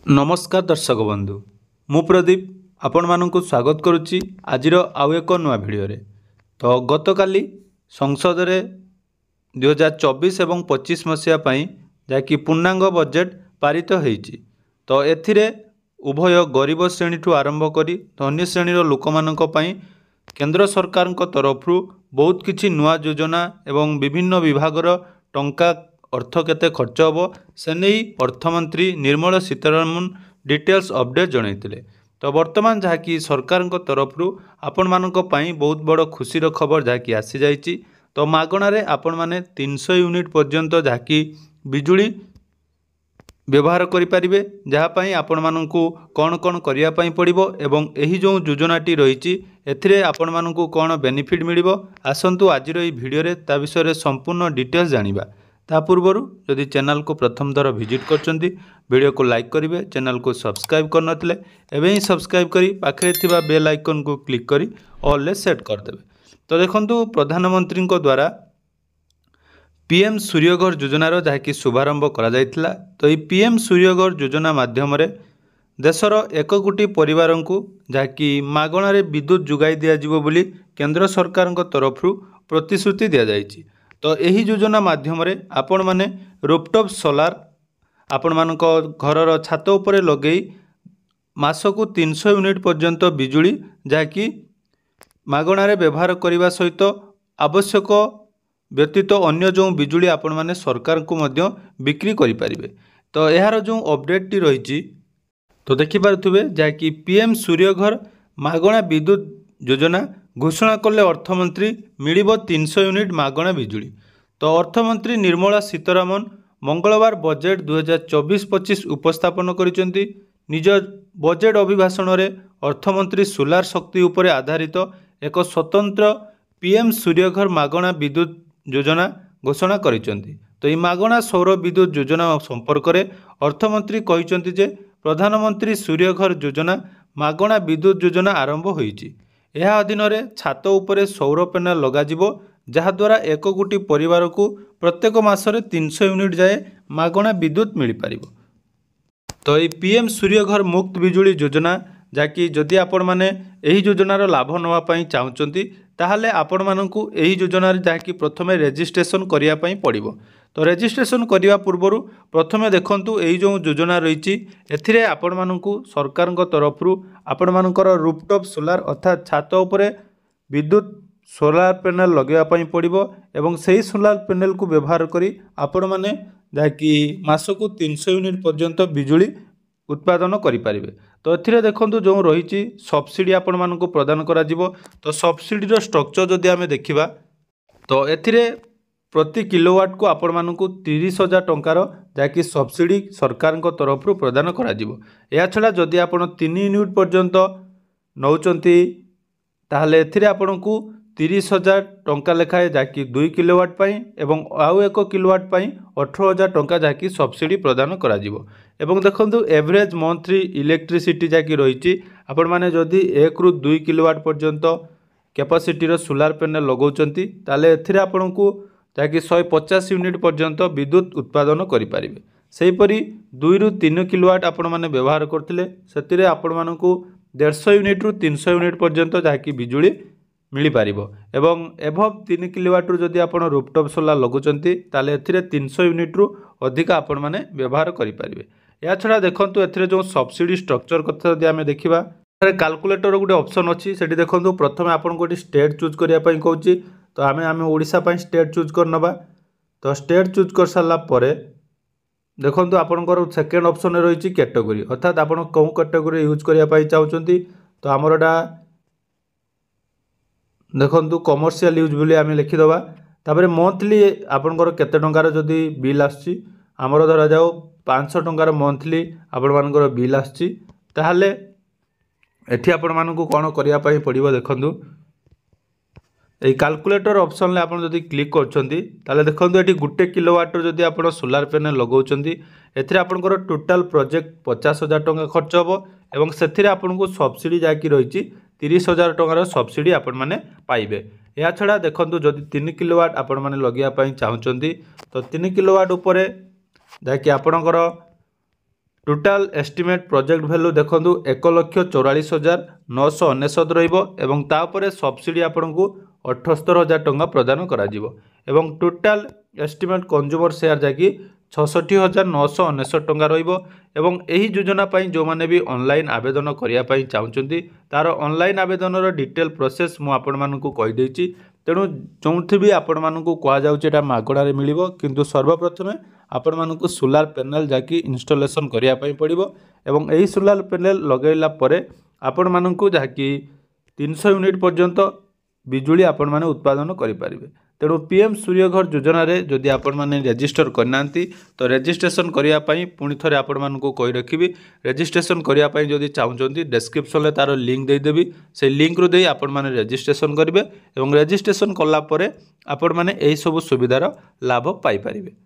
नमस्कार दर्शक बंधु मु प्रदीप आपण मानक स्वागत करुच्ची आजिर आउ एक नुआ भिडियो तो गतकाली संसद रे 2024 एवं 25 मसीहा जहाँकि पूर्णांग बजेट पारित होईची। तो एथिरे उभय गरीब श्रेणी ठू आरंभ करी धनी श्रेणीर लोक मानक पई केंद्र सरकार तरफ बहुत किछि नुआ योजना एवं विभिन्न विभागर टंका अर्थ केते खर्च होबो से नहीं अर्थमंत्री निर्मला सीतारमण डिटेल्स अपडेट जनइतिले। तो वर्तमान जहाँकि सरकार तरफ आपण मानक पई बहुत बड़ खुशीर खबर जहाँकि आसी जाइछि। तो मागणारे आपण माने 300 यूनिट पर्यंत जहाँकि बिजुली व्यवहार करें जहाँपाई आपण मानकु कौन कौन करिया पई पड़िबो एवं एही जो योजनाटी रही एथिरे आपण मानकु कौन बेनिफिट मिलिबो आसंतु आजिर एही भिडियो रे ता विषय रे संपूर्ण डिटेल्स जानिबा। ता पूर्वर यदि चैनल को प्रथम थर विजिट करचंती वीडियो को लाइक करेंगे, चैनल को सब्सक्राइब करनथिले एबे ही सब्सक्राइब करी पाखरे थिबा बेल आइकन को क्लिक करी ऑल ले सेट करदेबे। तो देखंतु प्रधानमंत्री द्वारा पीएम सूर्यघर योजनार जहाँकि शुभारंभ करा जायतिला। तो ये पीएम सूर्यघर योजना माध्यम देशर 1 कोटी परिवार को जहाँकि मागणारे विद्युत जोगाई दिया बोली केंद्र सरकार तरफ प्रतिश्रुति दि जाइछि। तो यही योजना माध्यम आपण माने रूफटॉप सोलार आपण मानक घरर छात उपरे लगे मासकु 300 यूनिट पर्यंत बिजुली जहाँकि मागणारे व्यवहार करने सहित आवश्यक व्यतीत अन्य जो बिजुली आपण माने सरकार को मध्य बिक्री करि परिबे। तो यार जो अपडेट रही तो देखिपे जहाँकि पीएम सूर्यघर मागणा विद्युत योजना घोषणा कले अर्थमंत्री मिलिबो 300 यूनिट मागणा बिजुली। तो अर्थमंत्री निर्मला सीतारमण मंगलवार बजेट 2024-25 उपस्थापन करिसेंती। निज बजेट अभिभाषण रे अर्थमंत्री सोलार शक्ति उपरे आधारित एक स्वतंत्र पीएम सूर्यघर मागणा विद्युत योजना घोषणा करिसेंती। तो ये मागणा सौर विद्युत योजना संपर्क में अर्थमंत्री कहिसेंती जे प्रधानमंत्री सूर्यघर योजना मागणा विद्युत योजना आरंभ होईची। यह अधीन रे छात उपरे सौर पैनल लगाजिबो जहाद्वारा 1 कोटी परिवार को प्रत्येक मासरे 300 यूनिट जाए मागणा विद्युत मिल पारिबो। तो ये पीएम सूर्यघर मुक्त बिजुली योजना जहाँकि जदि आपण माने एही योजनार लाभ नवा पई चाहुचंती ताहले आपण मानकु एही योजनार जहाँकि प्रथमे रेजिस्ट्रेशन करिया पई पड़िबो। तो रेजिस्ट्रेशन करिया पूर्वरु प्रथमे देखंतु एही जो योजना रहिछि एथिरे आपण मानकु सरकार तरफरु आपण मानकर रूफटॉप सोलार अर्थात छात उपरे विद्युत सोलार पैनल लगेवा पई पड़िबो एवं सही सोलार पैनल को व्यवहार करी आपण माने जहाँकि मासकु 300 यूनिट पर्यंत बिजुली उत्पादन करें। तो एथिरे देखंतु जो रही सब्सिडी आपण मानकु प्रदान करा जिवो। तो सब्सिडीर स्ट्रक्चर जदि आमे देखिबा तो एथिरे प्रति किलोवाट को आपण मानकु 30,000 टंकार जहाँकि सब्सिडी सरकार तरफ प्रदान करा जिवो। या छड़ा जदि आपण 3 यूनिट पर्यंत नौचंती ताहले एथिरे आपनकु 30,000 टंका लेखाए जहाँकि 2 किलोवाट पाई एवं आउ 1 किलोवाट पाई 18,000 टंका जहाँकि सब्सिडी प्रदान करा जिवो। एवं देखंतु एवरेज मंथली इलेक्ट्रिसिटी जहाँकि रही आपण माने जदि 1 रु 2 किलोवाट पर्यंत कैपेसिटीर सोलार पैनल लगाउचंती ताले एथिरे आपनकु जहाँकि 150 यूनिट पर्यंत विद्युत उत्पादन करें। सेहीपरि 2 रु 3 किलोवाट आपण माने व्यवहार करथिले सेतिरे आपण मानकु 150 यूनिट रु 300 यूनिट पर्यंत जहाँकि बिजुली मिल पारिबो। एवं एभव 3 किलोवाट रु जदि आपण रूफटॉप सोलार लगुचंती ताले एथिरे 300 यूनिट रु अधिक आपण माने व्यवहार करि परिबे। या छड़ा देखंतु एथिरे जो सब्सिडी स्ट्रक्चर कथा जदि आमे देखिबा कैलकुलेटर गोटे ऑप्शन अच्छी से देखो प्रथम आपन गोटे स्टेट चूज करने कहूँ। तो आम ओडिशा पई स्टेट चूज करनबा। तो स्टेट चूज कर सारा पर देखो आपंकर सेकेंड ऑप्शन रही कैटेगोरी अर्थात आप कौ कैटेगोरी यूज करने चाहते। तो आमरटा देखो कमर्शियल यूज बोली आम लिखिदबा। तापर मंथली आपंकर केते टंकार जदि बिल आसची आमर धरा जाओ 500 टंकार मंथली आपण मानकर बिल आसची ताहले एठी आपण मानकु कोन करिया पई पड़िबो। देखंतु ए कैलकुलेटर ऑप्शन ले आपण जदि क्लिक करछंती ताले देखंतु एठी 1 किलोवाट जदि आपण सोलार पैनल लगाउछंती एथिरे आपनकर टोटल प्रोजेक्ट 50,000 टंका खर्च होबो एवं सेथिरे आपनकु सब्सिडी जाकी रहिछि 30,000 टंकार सब्सिडी आपण माने पाइबे। या छड़ा देखंतु जदि 3 किलोवाट आपण माने लगिया पई चाहुचंती तो 3 किलोवाट उपरे जाकी आपनकर टोटाल एस्टिमेट प्रोजेक्ट वैल्यू देखो 1,44,999 रही सब्सिडी आपन को 78,000 टंका प्रदान करा एवं टोटाल एस्टिमेट कंज्यूमर शेयर जैकि 66,999 टंका रही योजना जो मैंने भी ऑनलाइन आवेदन करने चाहते तार ऑनलाइन आवेदन डिटेल प्रोसेस मुझे तेणु जो भी आपण मानक कहुच्छे मागणारे मिल किंतु सर्वप्रथम आपण मानक सोलार पैनल जाकि इनस्टॉलेशन करने पड़ो एवं यही सोलार पैनल लगेला आपण मानक जहाँकि 300 यूनिट पर्यंत बिजुली आपण माने उत्पादन करें। तेणु पीएम सूर्यघर योजना रे जदि आपण माने रजिस्टर करना तो रजिस्ट्रेशन करने पुणी थे आपण मानक कही रखी रजिस्ट्रेशन करने जदि चाहते डिस्क्रिप्शन में तार लिंक देदेवी से लिंक रू दे आपण माने रजिस्ट्रेशन करेंगे और रजिस्ट्रेशन कलापर आपण माने यही सब सुविधार लाभ पाई परिबे।